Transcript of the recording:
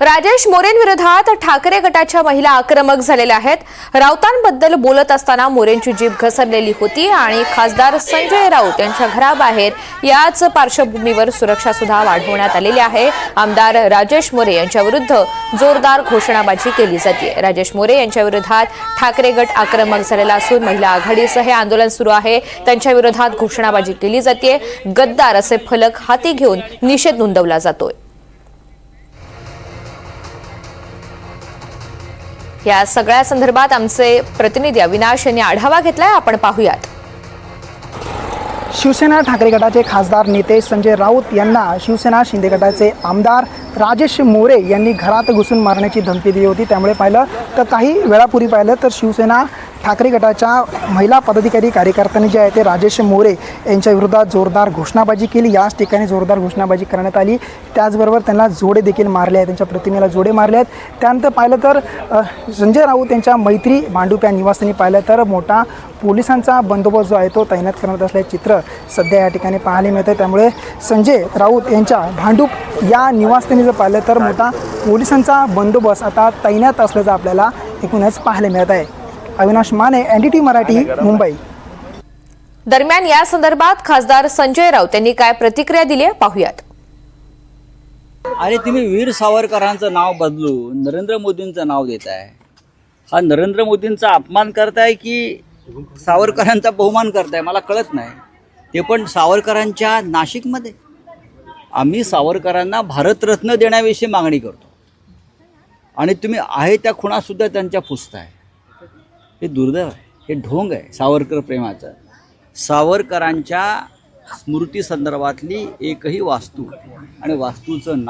राजेश मोरेंविरोधात ठाकरे गटाच्या महिला आक्रमक झालेल्या आहेत। राऊतांबद्दल बोलत असताना मोरेंची जीभ घसरलेली होती आणि खासदार संजय राऊत यांच्या घराबाहेर याच पार्श्वभूमीवर सुरक्षा सुद्धा वाढवण्यात आलेली आहे। आमदार राजेश मोरे यांच्याविरुद्ध जोरदार घोषणाबाजी केली जाते। राजेश मोरे यांच्या विरोधात ठाकरे गट आक्रमक झालेला असून महिला आघाडीसह हे आंदोलन सुरू आहे। त्यांच्या विरोधात घोषणाबाजी केली जाते। गद्दार असे फलक हाती घेऊन निषेध नोंदवला जातोय। या सगळ्या संदर्भात आमचे प्रतिनिधी अविनाश यांनी आढावा घेतलाय, आपण पाहूयात। शिवसेना ठाकरे गटाचे खासदार नेते संजय राऊत यांना शिवसेना शिंदे गटाचे आमदार राजेश मोरे यांनी घरात घुसून मारण्याची धमकी दिली होती। त्यामुळे पाहिलं तर काही वेळापूर्वी पाहिलं तर शिवसेना ठाकरे गटाच्या महिला पदाधिकारी कार्यकर्त्यांनी जे आहे ते राजेश मोरे यांच्या विरोधात जोरदार घोषणाबाजी केली। याच ठिकाणी जोरदार घोषणाबाजी करण्यात आली। त्याचबरोबर त्यांना जोडे देखील मारले आहेत, त्यांच्या प्रतिमेला जोडे मारले आहेत। त्यानंतर पाहिलं तर संजय राऊत यांच्या मैत्री भांडूप या निवासस्थानी पाहिलं तर मोठा पोलिसांचा बंदोबस्त जो आहे तो तैनात करण्यात असल्याचे चित्र सध्या या ठिकाणी पाहायला मिळतं। त्यामुळे संजय राऊत यांच्या भांडूप या निवासस्थानी जर पाहिलं तर मोठा पोलिसांचा बंदोबस्त आता तैनात असल्याचं आपल्याला एकूणच पाहायला मिळत आहे। अविनाश माने, NDTV मराठी, मुंबई। दरम्यान या संदर्भात खासदार संजय राऊत यांनी काय प्रतिक्रिया दिली आहे, पाहूयात। अरे तुम्ही वीर सावरकरांचं नाव बदलून नरेंद्र मोदींचं नाव देताय। हा नरेंद्र मोदींचा अपमान करताय की सावरकरांचा बहुमान करताय मला कळत नाही। ते पण सावरकरांच्या नाशिकमध्ये आम्ही सावरकरांना भारतरत्न देण्याविषयी मागणी करतो आणि तुम्ही आहे त्या खुणासुद्धा त्यांच्या पुसताय। हे दुर्दैव आहे, हे ढोंग आहे सावरकर प्रेमाचं। सावरकरांच्या स्मृती संदर्भातली एकही वास्तू आणि वास्तूचं नाव